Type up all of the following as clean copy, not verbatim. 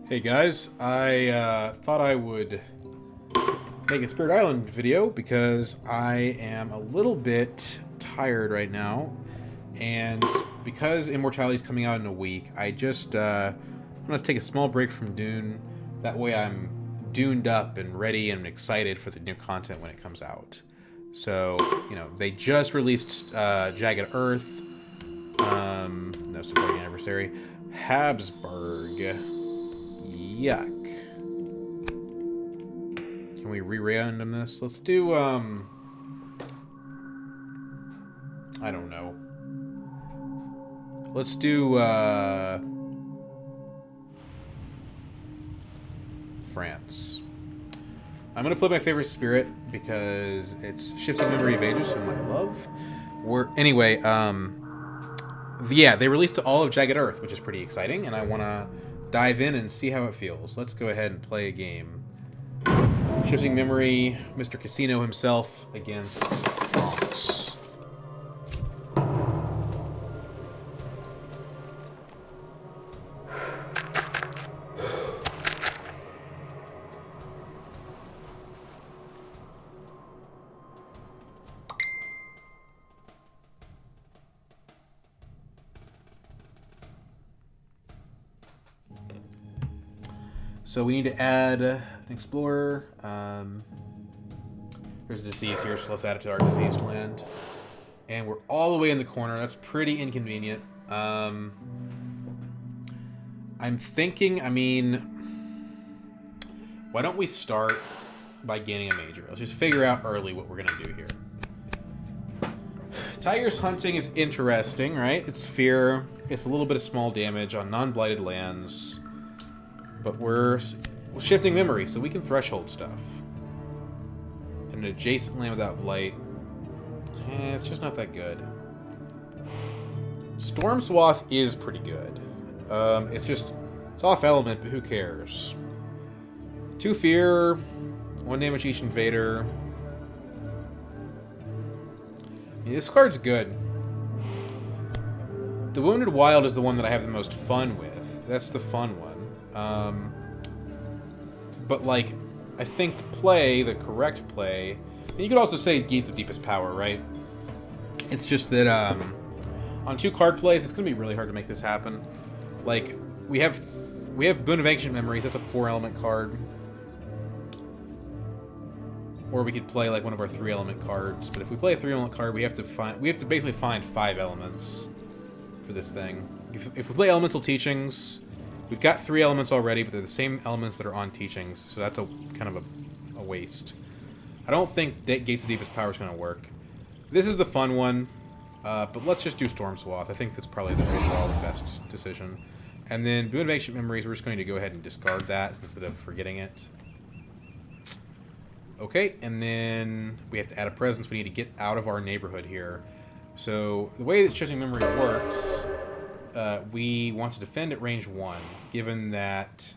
Hey guys, I thought I would make a Spirit Island video because I am a little bit tired right now, and because Immortality is coming out in a week, I'm gonna take a small break from Dune. That way, I'm duned up and ready and excited for the new content when it comes out. So, they just released Jagged Earth, no supporting anniversary, Habsburg. Yuck. Can we re-random this? Let's do, I don't know. Let's do, France. I'm gonna play my favorite spirit because it's Shifting Memory of Ages, whom I love. Yeah, they released all of Jagged Earth, which is pretty exciting, and I wanna dive in and see how it feels. Let's go ahead and play a game. Shifting Memory, Mr. Casino himself against France. So we need to add an explorer. There's a disease here, so let's add it to our diseased land. And we're all the way in the corner. That's pretty inconvenient. I'm thinking, why don't we start by gaining a major? Let's just figure out early what we're going to do here. Tiger's Hunting is interesting, right? It's fear. It's a little bit of small damage on non-blighted lands. But we're shifting memory, so we can threshold stuff. And an adjacent land without blight. It's just not that good. Storm Swath is pretty good. It's off element, but who cares? 2 fear, 1 damage each invader. Yeah, this card's good. The Wounded Wild is the one that I have the most fun with. That's the fun one. But like, I think the correct play, and you could also say Gates of Deepest Power, right? It's just that on 2 card plays, it's gonna be really hard to make this happen. Like, we have Boon of Ancient Memories. That's a 4-element card, or we could play like one of our 3-element cards. But if we play a 3-element card, we have to basically find 5 elements for this thing. If we play Elemental Teachings. We've got 3 elements already, but they're the same elements that are on Teachings, so that's a kind of a waste. I don't think Gates of Deepest Power is going to work. This is the fun one, but let's just do Storm Swath. I think that's probably the overall the best decision. And then Boon of Ancient Memories, we're just going to go ahead and discard that instead of forgetting it. Okay, and then we have to add a presence. We need to get out of our neighborhood here. So the way that Shifting Memory works... we want to defend at range 1, given that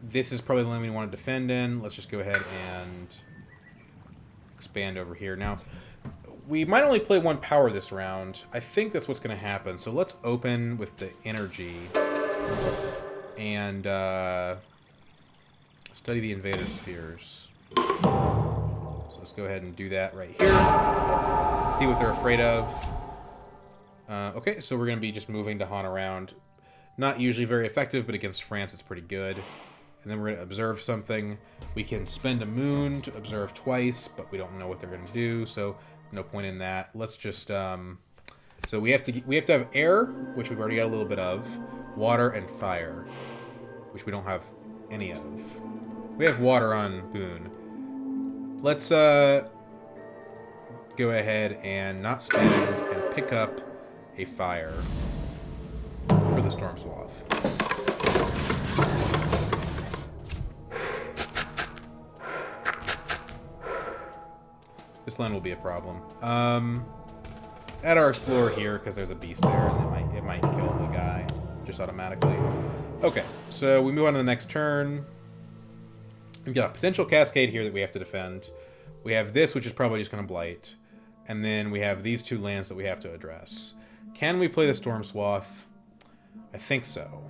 this is probably the lane we want to defend in. Let's just go ahead and expand over here. Now, we might only play 1 power this round. I think that's what's going to happen. So let's open with the energy and study the invader spheres. So let's go ahead and do that right here. See what they're afraid of. Okay, so we're going to be just moving to Han around. Not usually very effective, but against France it's pretty good. And then we're going to observe something. We can spend a moon to observe twice, but we don't know what they're going to do, so no point in that. Let's just... so we have to have air, which we've already got a little bit of, water, and fire, which we don't have any of. We have water on Boon. Let's go ahead and not spend and pick up a fire for the Storm Swath. This land will be a problem. Add our Explorer here because there's a beast there and it might kill the guy just automatically. Okay, so we move on to the next turn. We've got a potential Cascade here that we have to defend. We have this, which is probably just going to blight. And then we have these 2 lands that we have to address. Can we play the Storm Swath? I think so.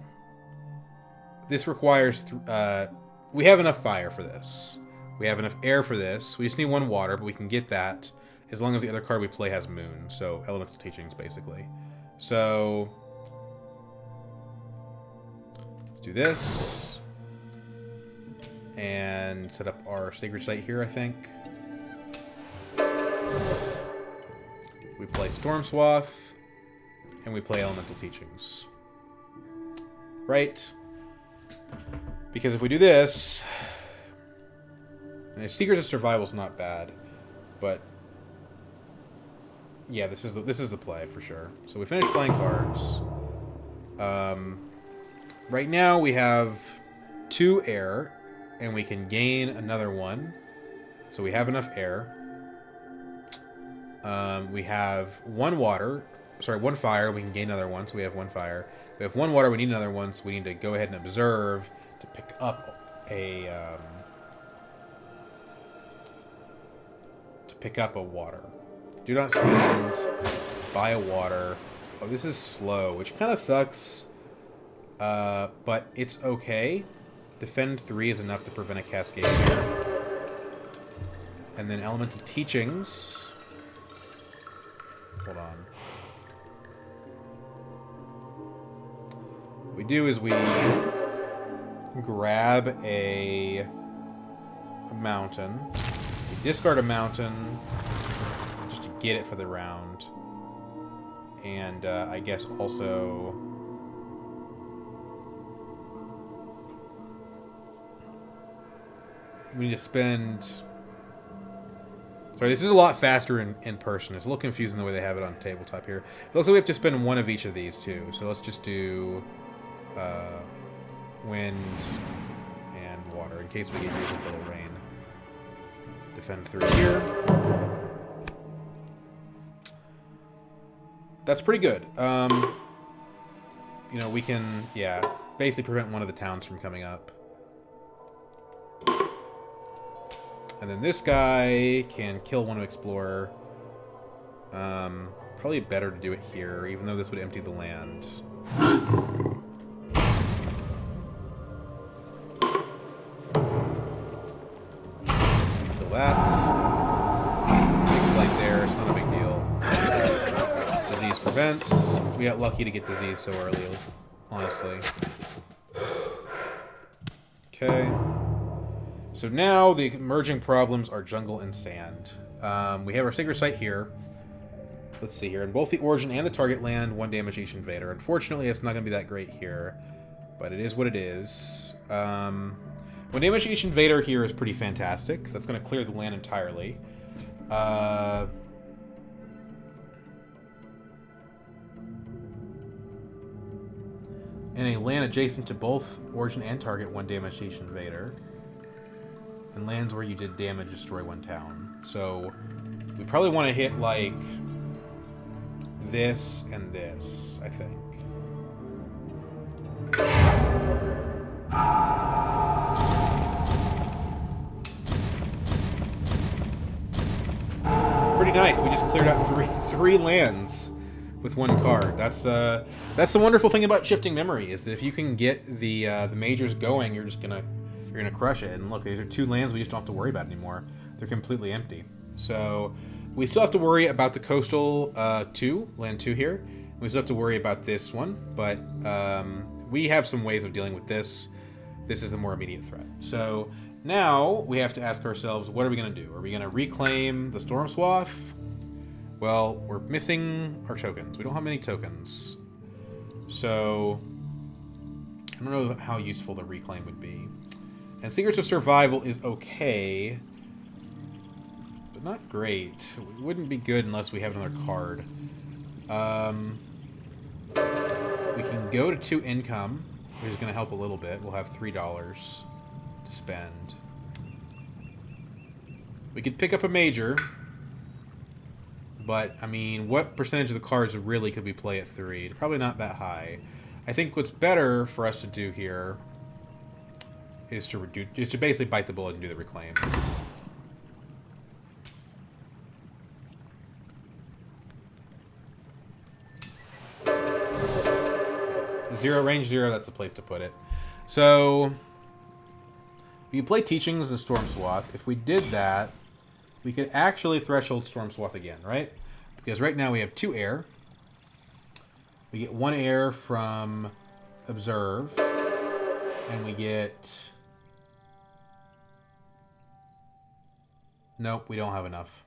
this requires... we have enough fire for this. We have enough air for this. We just need 1 water, but we can get that as long as the other card we play has moon. So, elemental teachings, basically. So... let's do this. And set up our sacred site here, I think. We play Storm Swath. And we play elemental teachings. Right? Because if we do this... and Seekers of Survival is not bad. But... yeah, this is the play, for sure. So we finished playing cards. Right now we have 2 air. And we can gain another 1. So we have enough air. We have 1 water. Sorry, 1 fire. We can gain another 1, so we have 1 fire. We have 1 water. We need another 1, so we need to go ahead and observe to pick up a water. Do not spend. Buy a water. Oh, this is slow, which kind of sucks. But it's okay. Defend 3 is enough to prevent a cascade here. And then elemental teachings. Hold on. What we do is we grab a mountain. We discard a mountain just to get it for the round. And I guess also... we need to spend... sorry, this is a lot faster in person. It's a little confusing the way they have it on tabletop here. It looks like we have to spend 1 of each of these, too. So let's just do wind and water, in case we get used a little rain. Defend 3 here. That's pretty good. You know, we can, yeah, basically prevent one of the towns from coming up. And then this guy can kill one explorer. Probably better to do it here, even though this would empty the land. Kill that. Big flight there, it's not a big deal. Disease prevents. We got lucky to get disease so early, honestly. Okay. So now the emerging problems are jungle and sand. We have our sacred site here. Let's see here. In both the origin and the target land, 1 damage each invader. Unfortunately, it's not going to be that great here. But it is what it is. 1 damage each invader here is pretty fantastic. That's going to clear the land entirely. In a land adjacent to both origin and target, 1 damage each invader. And lands where you did damage, destroy 1 town. So, we probably want to hit, like, this and this, I think. Pretty nice. We just cleared out three lands with 1 card. That's the wonderful thing about shifting memory, is that if you can get the majors going, you're gonna crush it. And look, these are 2 lands we just don't have to worry about anymore. They're completely empty. So we still have to worry about the coastal land 2 here. We still have to worry about this one, but we have some ways of dealing with this. This is the more immediate threat. So now we have to ask ourselves, what are we gonna do? Are we gonna reclaim the Storm Swath? Well, we're missing our tokens. We don't have many tokens. So I don't know how useful the reclaim would be. And Secrets of Survival is okay, but not great. It wouldn't be good unless we have another card. We can go to 2 income, which is going to help a little bit. We'll have $3 to spend. We could pick up a major, but, I mean, what percentage of the cards really could we play at 3? Probably not that high. I think what's better for us to do here is to basically bite the bullet and do the reclaim. Range 0, that's the place to put it. So we can play Teachings and Storm Swath. If we did that, we could actually threshold Storm Swath again, right? Because right now we have 2 air. We get 1 air from Observe. And we get... Nope, we don't have enough.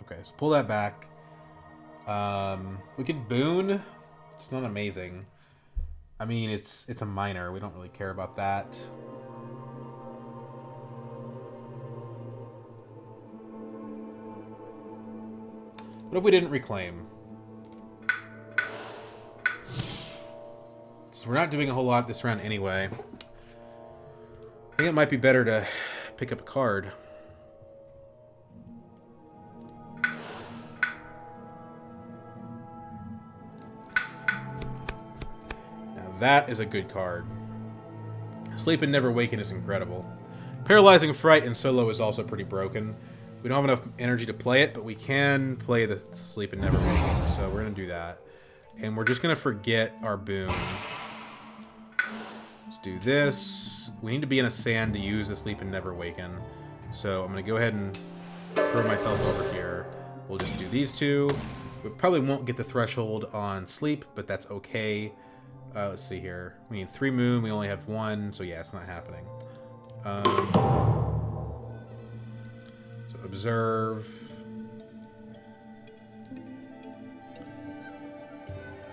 Okay, so pull that back. We could Boon. It's not amazing. I mean, it's a minor. We don't really care about that. What if we didn't reclaim? So we're not doing a whole lot this round anyway. I think it might be better to pick up a card. That is a good card. Sleep and Never Waken is incredible. Paralyzing Fright in solo is also pretty broken. We don't have enough energy to play it, but we can play the Sleep and Never Waken, so we're going to do that. And we're just going to forget our boon. Let's do this. We need to be in a sand to use the Sleep and Never Waken. So I'm going to go ahead and throw myself over here. We'll just do these 2. We probably won't get the threshold on Sleep, but that's okay. Let's see here. We need 3 moon. We only have 1, so yeah, it's not happening. So observe.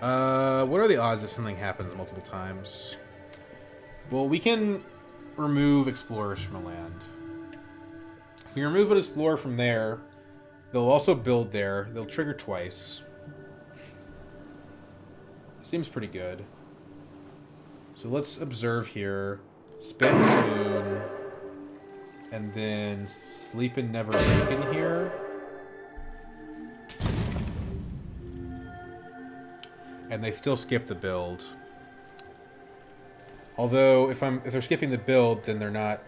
What are the odds that something happens multiple times? Well, we can remove explorers from a land. If we remove an explorer from there, they'll also build there. They'll trigger twice. Seems pretty good. So let's observe here, spend moon, and then Sleep and Never Waken here. And they still skip the build. Although if they're skipping the build, then we're not,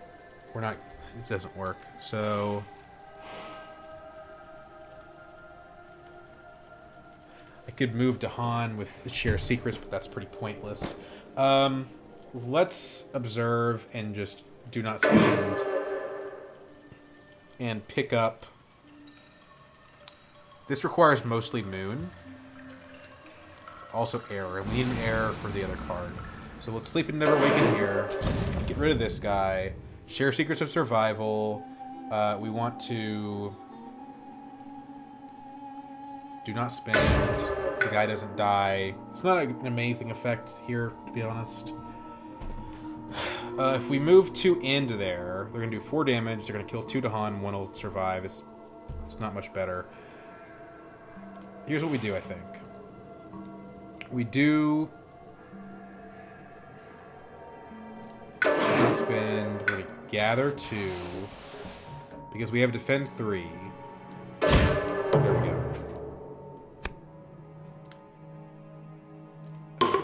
it doesn't work. So I could move Dahan with Share Secrets, but that's pretty pointless. Let's observe and just do not spend and pick up. This requires mostly moon. Also air, and we need an air for the other card. So let's Sleep and Never Waken here. Get rid of this guy. Share Secrets of Survival. We want to do not spend. The guy doesn't die. It's not an amazing effect here, to be honest. If we move 2 into there, they're going to do 4 damage. They're going to kill 2 Dahan. 1 will survive. It's not much better. Here's what we do, I think. We do... spend. We're going to gather 2. Because we have Defend 3. There we go.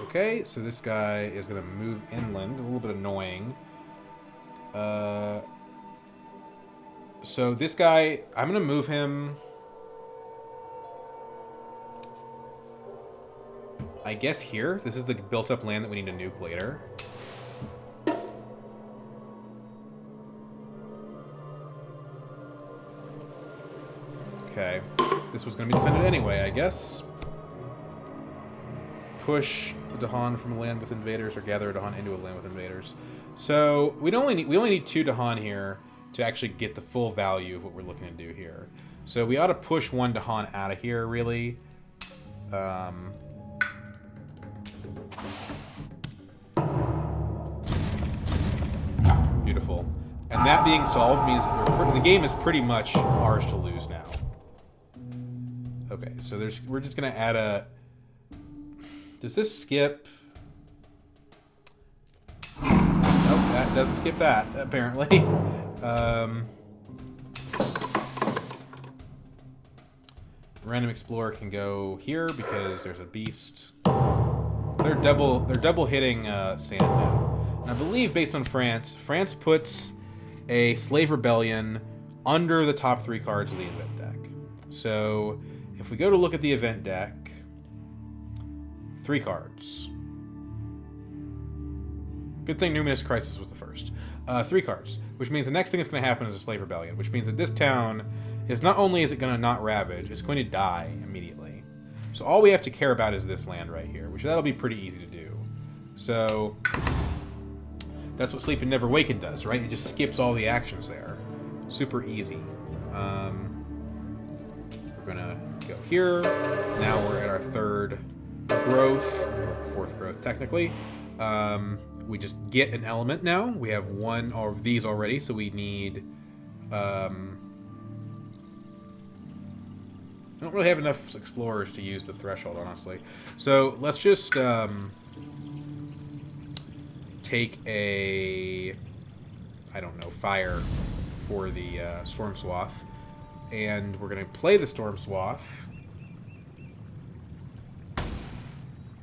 Okay, so this guy is going to move inland. A little bit annoying. So this guy, I'm going to move him... I guess here. This is the built-up land that we need to nuke later. Okay. This was going to be defended anyway, I guess. Push the Dahan from a land with invaders, or gather a Dahan into a land with invaders. So we only need 2 Dahan here to actually get the full value of what we're looking to do here. So we ought to push 1 Dahan out of here, really. Beautiful. And that being solved means the game is pretty much ours to lose now. Okay, so we're just gonna add a... Does this skip? Nope, that doesn't skip that, apparently. Random Explorer can go here because there's a beast. They're double hitting sand now. And I believe, based on France puts a Slave Rebellion under the top 3 cards of the event deck. So if we go to look at the event deck, 3 cards. Good thing Numinous Crisis was the first. 3 cards, which means the next thing that's going to happen is a Slave Rebellion, which means that this town is not only is it going to not ravage, it's going to die immediately. So all we have to care about is this land right here, which that'll be pretty easy to do. So that's what Sleep and Never Waken does, right? It just skips all the actions there. Super easy. We're going to go here. Now we're at our 3rd growth, or 4th growth technically. We just get an element now. We have 1 of these already, so we need... I don't really have enough explorers to use the threshold, honestly. So let's just take a... I don't know, fire for the Storm Swath. And we're going to play the Storm Swath.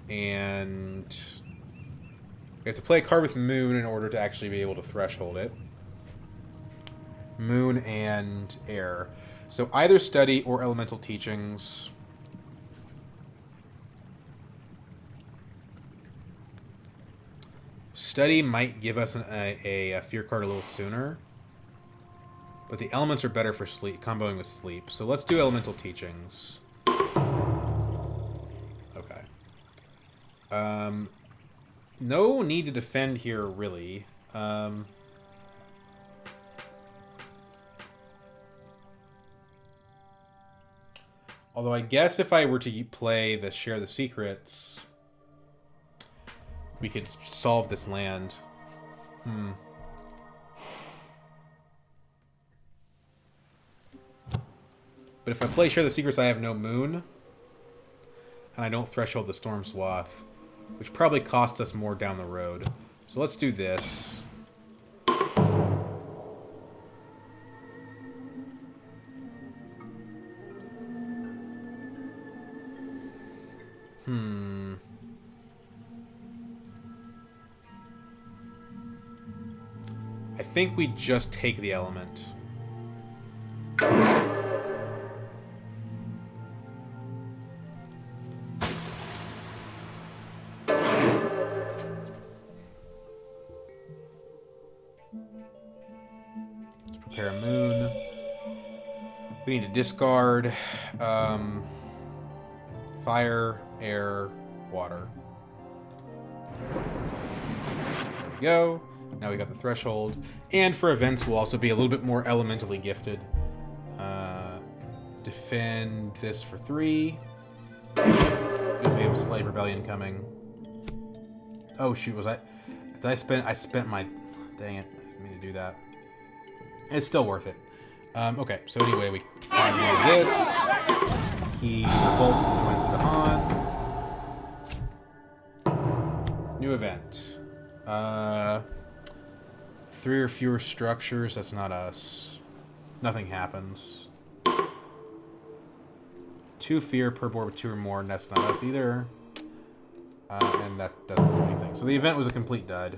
And we have to play a card with Moon in order to actually be able to threshold it. Moon and Air. So either Study or Elemental Teachings. Study might give us a Fear card a little sooner. But the elements are better for sleep, comboing with Sleep. So let's do Elemental Teachings. Okay. No need to defend here, really. Although I guess if I were to play the Share the Secrets, we could solve this land. But if I play Share the Secrets, I have no Moon. And I don't threshold the Storm Swath, which probably costs us more down the road. So let's do this. I think we just take the element. Prepare a Moon. We need to discard Fire, Air, Water. There we go. Now we got the Threshold. And for events, we'll also be a little bit more elementally gifted. Defend this for 3. Because we have a Slave Rebellion coming. Oh shoot, I spent my... Dang it, I didn't mean to do that. It's still worth it. Okay, so anyway, we do this. He revolts and joins the Han. New event. 3 or fewer structures, that's not us. Nothing happens. 2 fear per board with 2 or more, and that's not us either. And that doesn't do anything. So the event was a complete dud.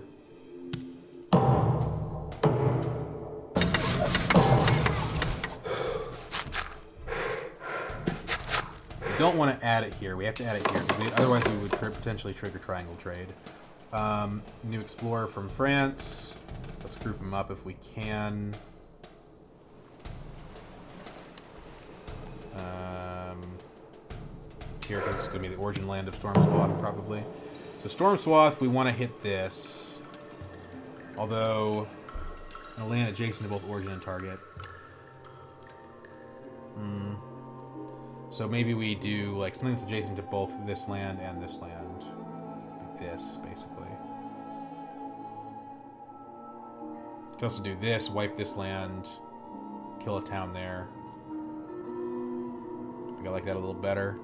Don't want to add it here. We have to add it here, because otherwise we would potentially trigger Triangle Trade. New Explorer from France. Let's group them up if we can. Here, because it's going to be the origin land of Storm Swath, probably. So Storm Swath, we want to hit this. Although, a land adjacent to both origin and target. So maybe we do like something that's adjacent to both this land and this land. Like this, basically. You can also do this, wipe this land, kill a town there. I think I like that a little better.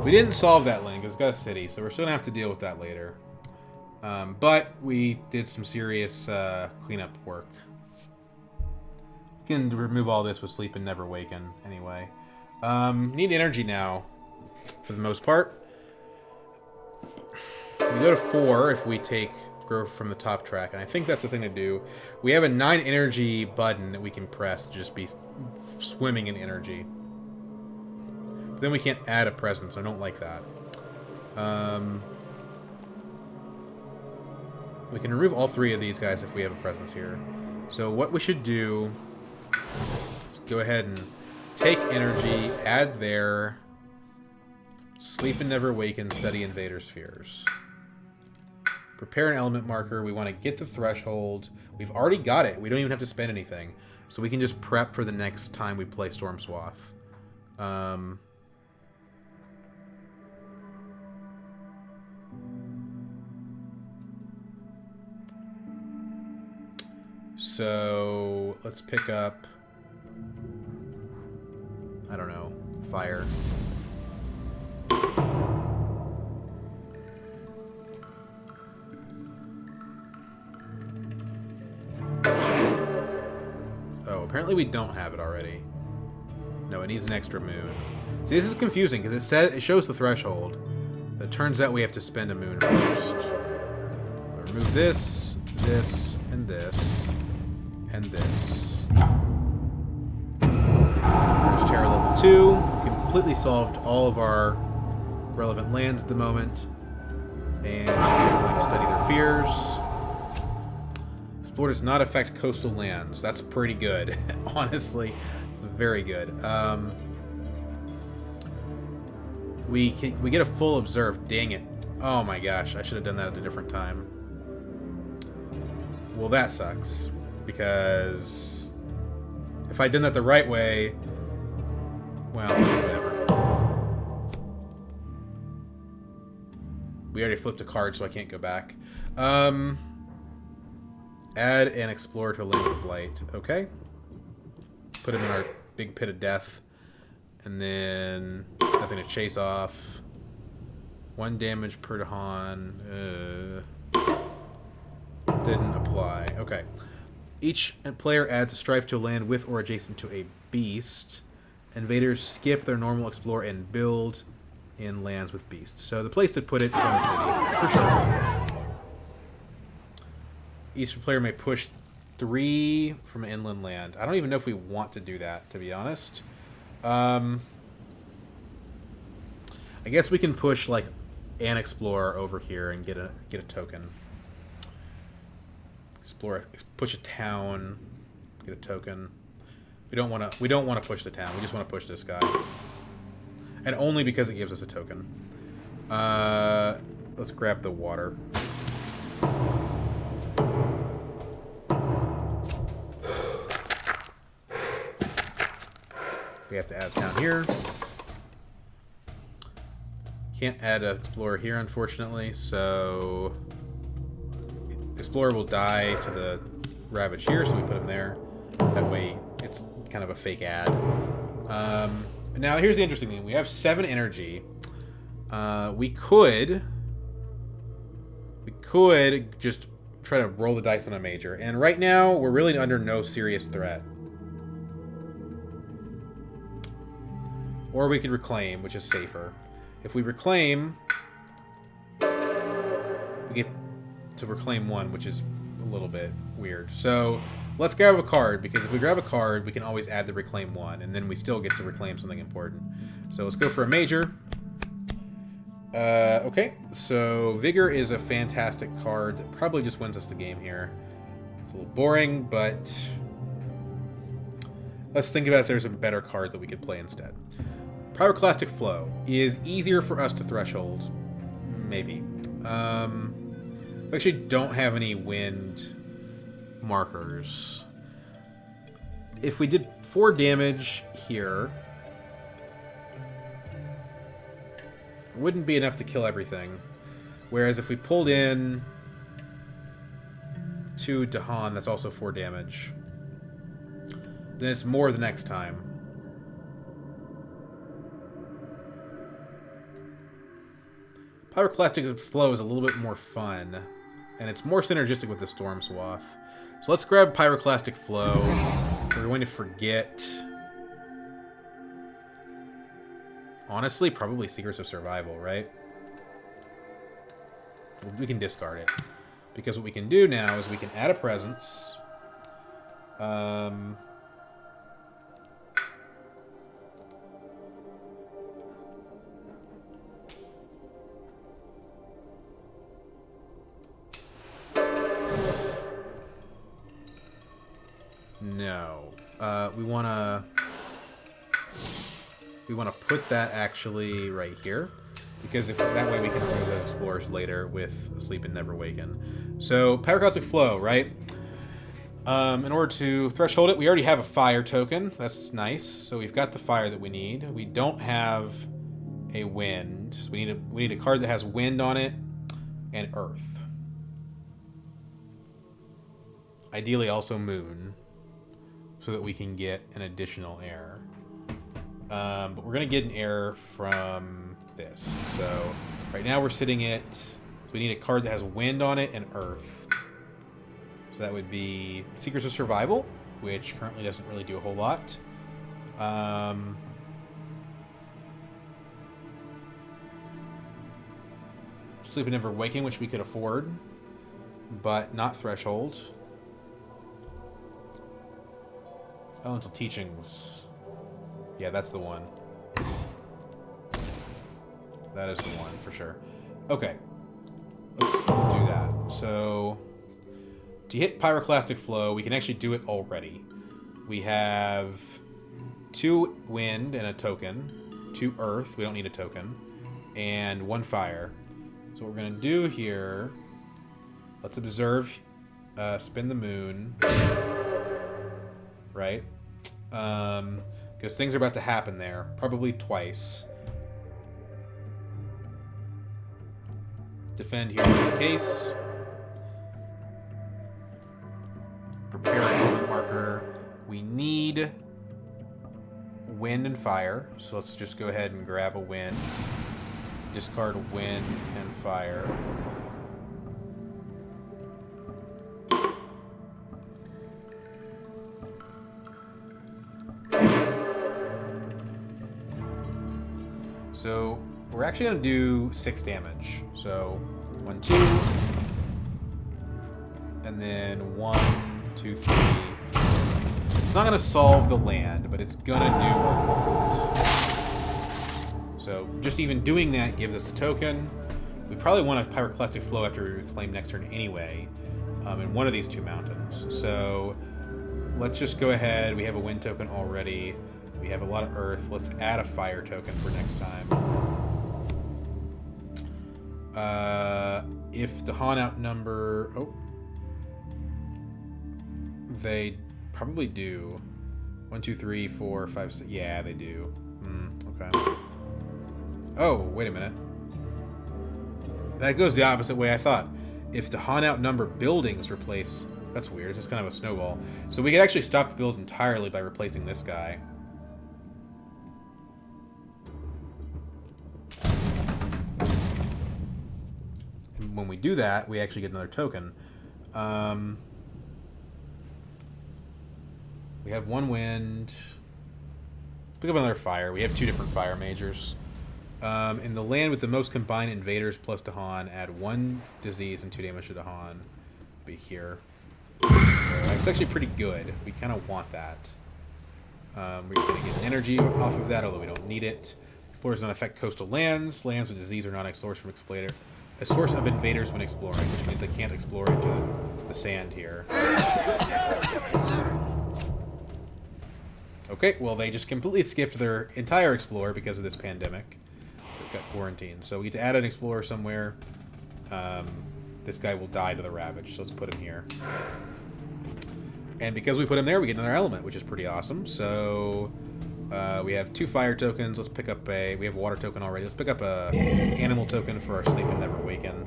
We didn't solve that link. It's got a city, so we're still going to have to deal with that later. But we did some serious cleanup work. We can remove all this with Sleep and Never Waken, anyway. Need energy now, for the most part. We go to 4 if we take growth from the top track, and I think that's the thing to do. We have a 9 energy button that we can press to just be swimming in energy. But then we can't add a presence. I don't like that. We can remove all 3 of these guys if we have a presence here. So what we should do is go ahead and take energy, add there, sleep and never waken, study invader spheres. Prepare an element marker. We want to get the threshold. We've already got it. We don't even have to spend anything. So we can just prep for the next time we play Storm Swath. So let's pick up, I don't know, fire. Oh, apparently we don't have it already. No, it needs an extra moon. See, this is confusing because it shows the threshold. But it turns out we have to spend a moon first. Remove this, this, and this. And this. There's Terra level 2. Completely solved all of our relevant lands at the moment. And we're going to study their fears. Explore does not affect coastal lands. That's pretty good. Honestly, it's very good. We get a full observe. Dang it. Oh my gosh, I should have done that at a different time. Well, that sucks. Because if I'd done that the right way, well, whatever. We already flipped a card, so I can't go back. Add an explorer to a land of blight. Okay. Put him in our big pit of death. And then nothing to chase off. 1 damage per Dahan. Didn't apply. Okay. Each player adds a strife to a land with or adjacent to a beast. Invaders skip their normal explore and build in lands with beasts. So the place to put it is on the city, for sure. Each player may push 3 from an inland land. I don't even know if we want to do that, to be honest. I guess we can push like an explorer over here and get a token. Explore, push a town, get a token. We don't want to push the town. We just want to push this guy, and only because it gives us a token. Let's grab the water. We have to add a town here. Can't add an explorer here, unfortunately. So Explorer will die to the Ravage here, so we put him there. That way, it's kind of a fake ad. Now, here's the interesting thing. We have 7 energy. We could just try to roll the dice on a major. And right now, we're really under no serious threat. Or we could reclaim, which is safer. If we reclaim, we get to reclaim 1, which is a little bit weird. So let's grab a card, because if we grab a card, we can always add the reclaim 1, and then we still get to reclaim something important. So let's go for a major. Okay, so Vigor is a fantastic card that probably just wins us the game here. It's a little boring, but let's think about if there's a better card that we could play instead. Pyroclastic Flow is easier for us to threshold. Maybe. We actually don't have any wind markers. If we did 4 damage here, it wouldn't be enough to kill everything. Whereas if we pulled in 2 Dahan, that's also 4 damage. Then it's more the next time. Pyroclastic Flow is a little bit more fun, and it's more synergistic with the Storm Swath. So let's grab Pyroclastic Flow. We're going to forget... Honestly, probably Secrets of Survival, right? we can discard it. Because what we can do now is we can add a presence. No. We wanna put that actually right here. Because if that way we can remove those explorers later with Sleep and Never Waken. So, Pyroclastic Flow, right? In order to threshold it, we already have a fire token. That's nice. So we've got the fire that we need. We don't have a wind. So we need a card that has wind on it and earth. Ideally also moon, so that we can get an additional air. But we're gonna get an air from this. So right now we're sitting at, so we need a card that has wind on it and earth. So that would be Secrets of Survival, which currently doesn't really do a whole lot. Sleep and Never Waking, which we could afford, but not Threshold. Elemental Teachings. Yeah, that's the one. That is the one, for sure. Okay. Let's do that. So, to hit Pyroclastic Flow, we can actually do it already. We have 2 wind and a token, 2 earth, we don't need a token, and 1 fire. So what we're going to do here, let's observe, spin the moon, right? Because things are about to happen there, probably twice. Defend here in case. Prepare an element marker. We need wind and fire, so let's just go ahead and grab a wind. Discard wind and fire. So we're actually going to do 6 damage. So 1, 2, and then 1, 2, 3, 4. It's not going to solve the land, but it's going to do a lot. So just even doing that gives us a token. We probably want a Pyroclastic Flow after we reclaim next turn anyway, in one of these 2 mountains. So let's just go ahead. We have a wind token already. We have a lot of earth. Let's add a fire token for next time. If the Han outnumber... Oh. They probably do. 1, 2, 3, 4, 5, 6. Yeah, they do. Okay. Oh, wait a minute. That goes the opposite way I thought. If the Han outnumber buildings replace... That's weird. It's just kind of a snowball. So we could actually stop the build entirely by replacing this guy. And when we do that, we actually get another token. We have 1 wind. Pick up another fire. We have 2 different fire majors. In the land with the most combined invaders plus Dahan, add 1 disease and 2 damage to Dahan. Be here. So it's actually pretty good. We kind of want that. We're going to get energy off of that, although we don't need it. Explorers don't affect coastal lands. Lands with disease are not a source from explorer. A source of invaders when exploring, which means they can't explore into the sand here. Okay, well they just completely skipped their entire explorer because of this pandemic. Got quarantined. So we get to add an explorer somewhere. This guy will die to the Ravage, so let's put him here. And because we put him there, we get another element, which is pretty awesome. So we have 2 fire tokens. Let's pick up a... We have a water token already. Let's pick up a animal token for our Sleep and Never Waken.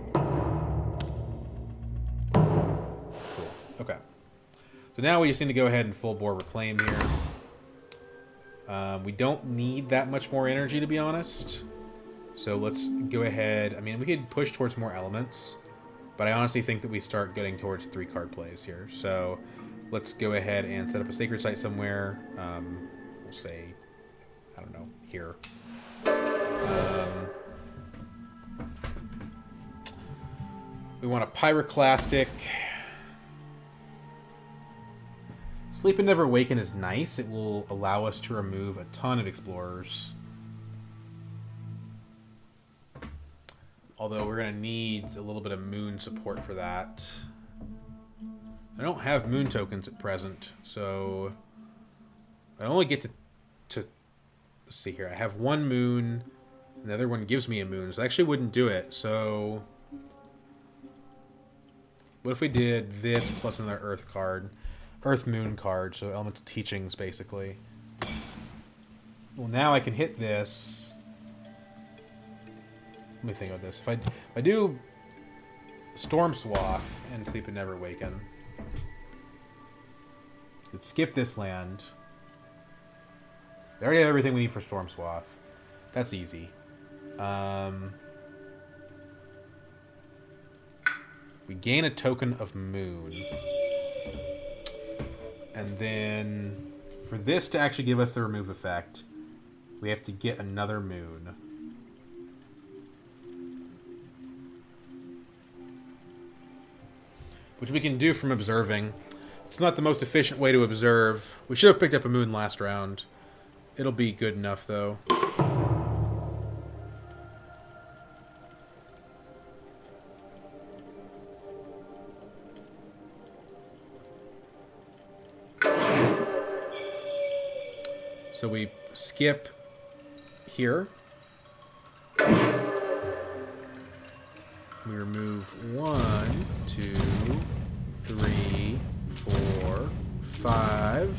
Cool. Okay. So now we just need to go ahead and full bore reclaim here. We don't need that much more energy, to be honest. So let's go ahead. I mean, we could push towards more elements, but I honestly think that we start getting towards 3 card plays here. So let's go ahead and set up a sacred site somewhere. We'll say, I don't know, here. We want a Pyroclastic. Sleep and Never Awaken is nice. It will allow us to remove a ton of Explorers. Although we're going to need a little bit of moon support for that. I don't have moon tokens at present, so I only get to let's see here. I have one moon, and the other one gives me a moon, so I actually wouldn't do it. So what if we did this plus another Earth card? Earth Moon card, so Elemental Teachings, basically. Well, now I can hit this. Let me think about this. If I do Storm Swath and Sleep and Never Awaken, could skip this land. We already have everything we need for Storm Swath. That's easy. We gain a token of moon. And then for this to actually give us the remove effect, we have to get another moon. Which we can do from observing. It's not the most efficient way to observe. We should have picked up a moon last round. It'll be good enough, though. So we skip here. We remove 1, 2, 3, 4, 5.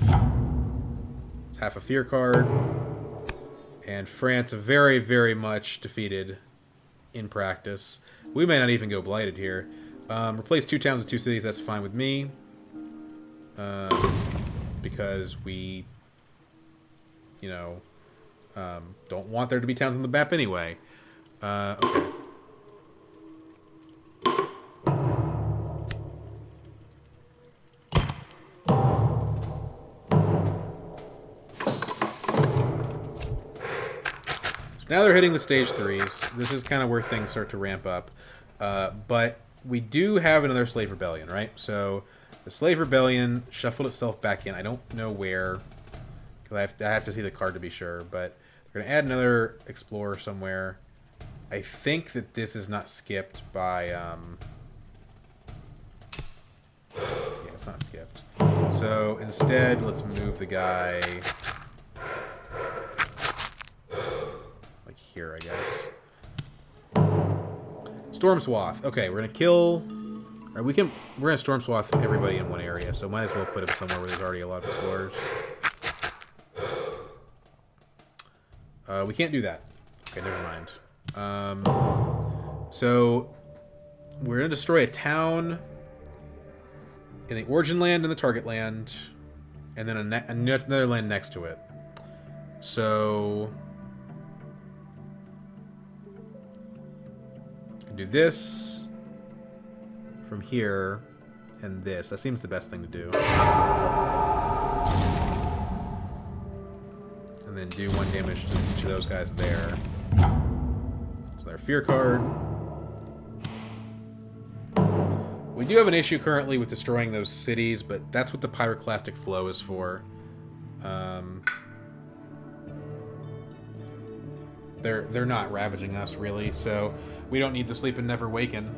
It's half a fear card. And France very, very much defeated in practice. We may not even go blighted here. Replace 2 towns with 2 cities, that's fine with me. Because we, you know, don't want there to be towns on the map anyway. Okay. Now they're hitting the stage 3s. This is kind of where things start to ramp up. But we do have another Slave Rebellion, right? So the Slave Rebellion shuffled itself back in. I don't know where, because I have to see the card to be sure. But we're going to add another Explorer somewhere. I think that this is not skipped by... yeah, it's not skipped. So instead, let's move the guy... here, I guess. Storm Swath. Okay, we're gonna kill. Or we're gonna Storm Swath everybody in one area, so might as well put him somewhere where there's already a lot of explorers. We can't do that. Okay, never mind. So we're gonna destroy a town in the origin land and the target land, and then another land next to it. So do this from here and this. That seems the best thing to do. And then do 1 damage to each of those guys there. So their fear card. We do have an issue currently with destroying those cities, but that's what the Pyroclastic Flow is for. They're not ravaging us really, so we don't need the Sleep and Never Awaken.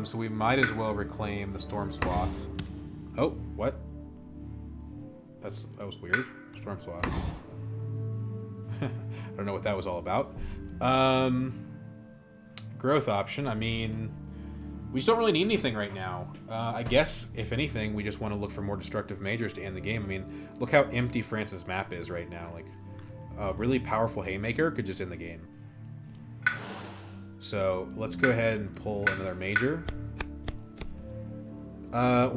So we might as well reclaim the Storm Swath. Oh, what? That was weird. Storm Swath. I don't know what that was all about. Growth option. I mean, we just don't really need anything right now. I guess, if anything, we just want to look for more destructive majors to end the game. I mean, look how empty France's map is right now. Like, a really powerful Haymaker could just end the game. So let's go ahead and pull another major.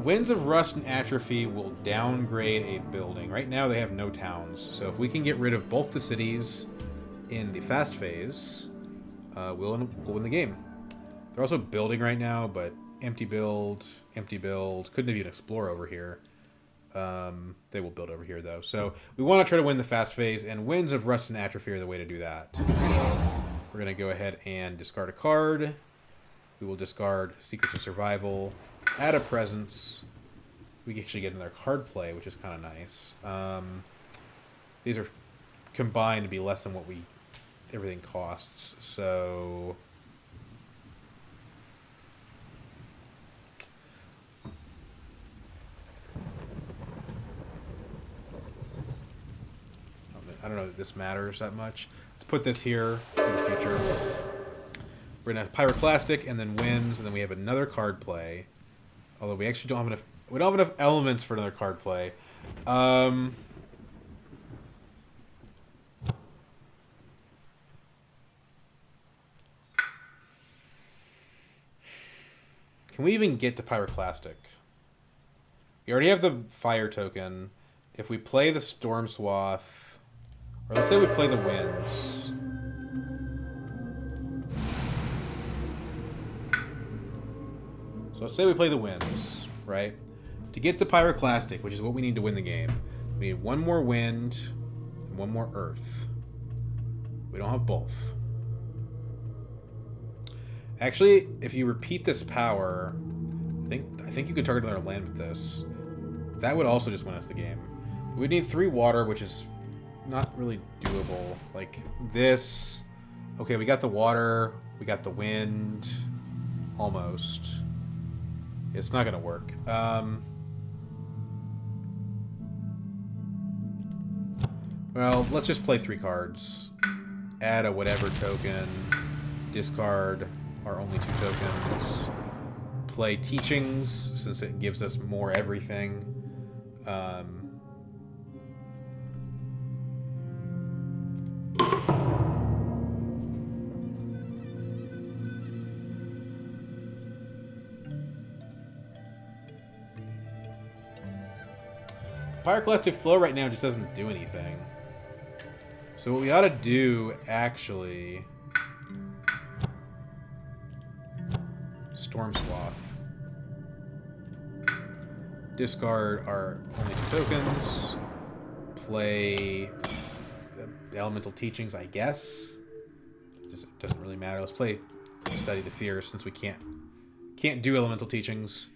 Winds of Rust and Atrophy will downgrade a building. Right now they have no towns. So if we can get rid of both the cities in the fast phase, we'll win the game. They're also building right now, but empty build. Couldn't have even explore over here. They will build over here, though. So we want to try to win the fast phase, and Winds of Rust and Atrophy are the way to do that. We're going to go ahead and discard a card. We will discard Secrets of Survival, add a presence. We can actually get another card play, which is kind of nice. These are combined to be less than what everything costs. So I don't know that this matters that much. Let's put this here for the future. We're gonna have Pyroclastic and then Winds, and then we have another card play. Although we actually don't have enough. We don't have enough elements for another card play. Can we even get to Pyroclastic? We already have the fire token. If we play the Storm Swath, or let's say we play the Winds. So let's say we play the Winds, right? To get to Pyroclastic, which is what we need to win the game, we need one more Wind and one more Earth. We don't have both. Actually, if you repeat this power, I think you could target another land with this. That would also just win us the game. We need 3 water, which is not really doable. Like this. Okay, we got the water. We got the wind. Almost. It's not going to work. Well, let's just play 3 cards. Add a whatever token. Discard our only 2 tokens. Play Teachings, since it gives us more everything. Pyroclastic Flow right now just doesn't do anything. So what we ought to do, actually... Storm Swath. Discard our only 2 tokens. Play the Elemental Teachings, I guess. Doesn't really matter. Let's play Study the Fear, since we can't do Elemental Teachings.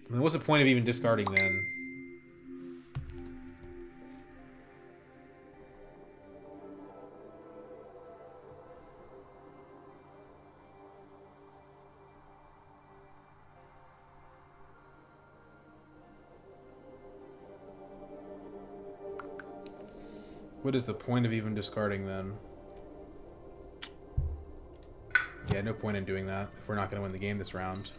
I mean, what's the point of even discarding then? What is the point of even discarding then? Yeah, no point in doing that if we're not going to win the game this round.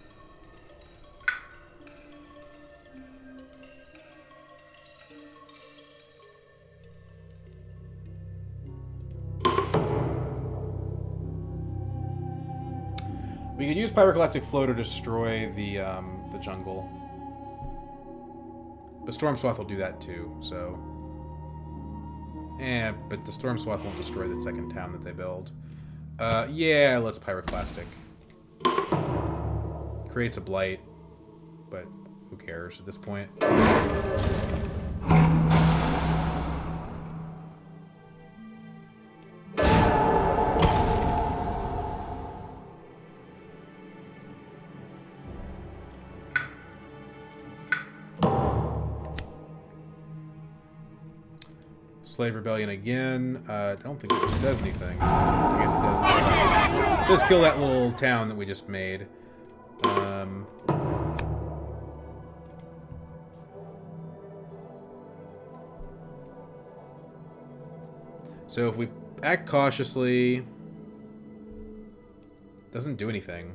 We could use Pyroclastic Flow to destroy the jungle. But Storm Swath will do that too, so... but the Storm Swath won't destroy the second town that they build. Yeah, let's Pyroclastic. Creates a Blight, but who cares at this point? Slave Rebellion again. I don't think it does anything. I guess it does. It does kill that little town that we just made. So if we act cautiously, doesn't do anything.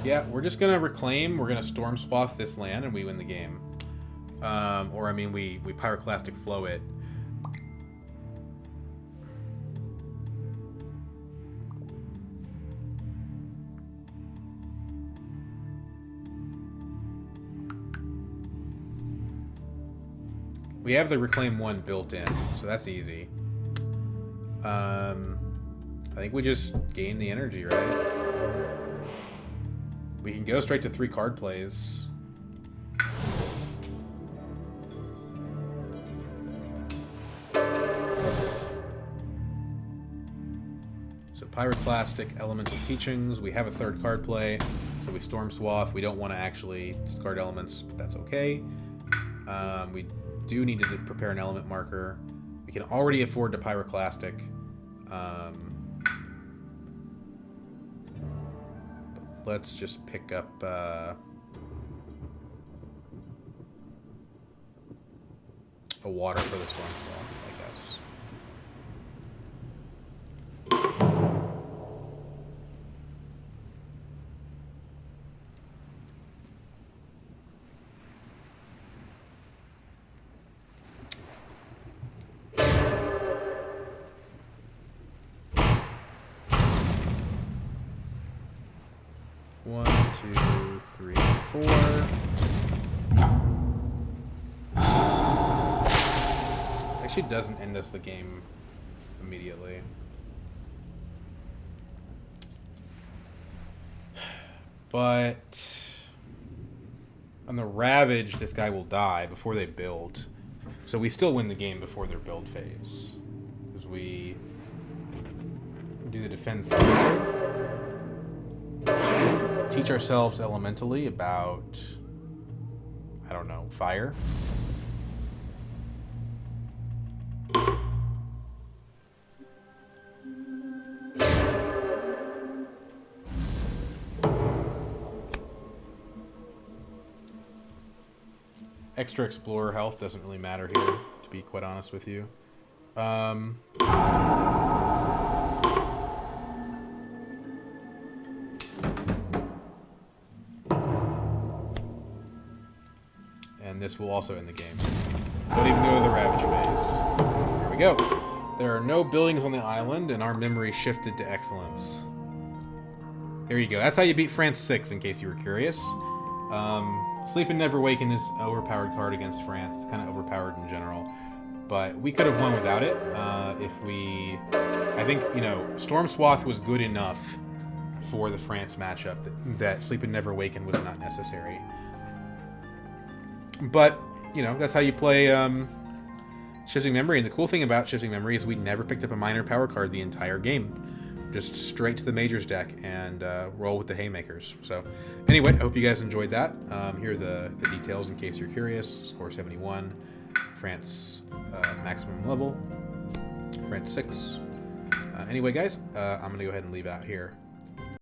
Yeah, we're just gonna reclaim. We're gonna storm swath this land, and we win the game. Or I mean, we pyroclastic flow it. We have the reclaim 1 built in, so that's easy. I think we just gain the energy, right? We can go straight to 3 card plays. So Pyroclastic, Elemental Teachings. We have a 3rd card play, so we Storm Swath. We don't want to actually discard elements, but that's okay. We do need to prepare an element marker. We can already afford to Pyroclastic. Let's just pick up a water for this one as well, I guess. One, two, three, four. Actually doesn't end us the game immediately. But on the Ravage, this guy will die before they build. So we still win the game before their build phase. Because we do the defend 3. Teach ourselves elementally about, I don't know, fire. Extra Explorer health doesn't really matter here, to be quite honest with you. And this will also end the game. Don't even go to the Ravage phase. Here we go. There are no buildings on the island, and our memory shifted to excellence. There you go. That's how you beat France 6, in case you were curious. Sleep and Never Waken is an overpowered card against France. It's kind of overpowered in general. But we could have won without it if we... I think, you know, Storm Swath was good enough for the France matchup that Sleep and Never Waken was not necessary. But, you know, that's how you play Shifting Memory. And the cool thing about Shifting Memory is we never picked up a minor power card the entire game. Just straight to the Majors deck and roll with the Haymakers. So, anyway, I hope you guys enjoyed that. Here are the details in case you're curious. Score 71. France maximum level. France 6. Anyway, guys, I'm going to go ahead and leave out here.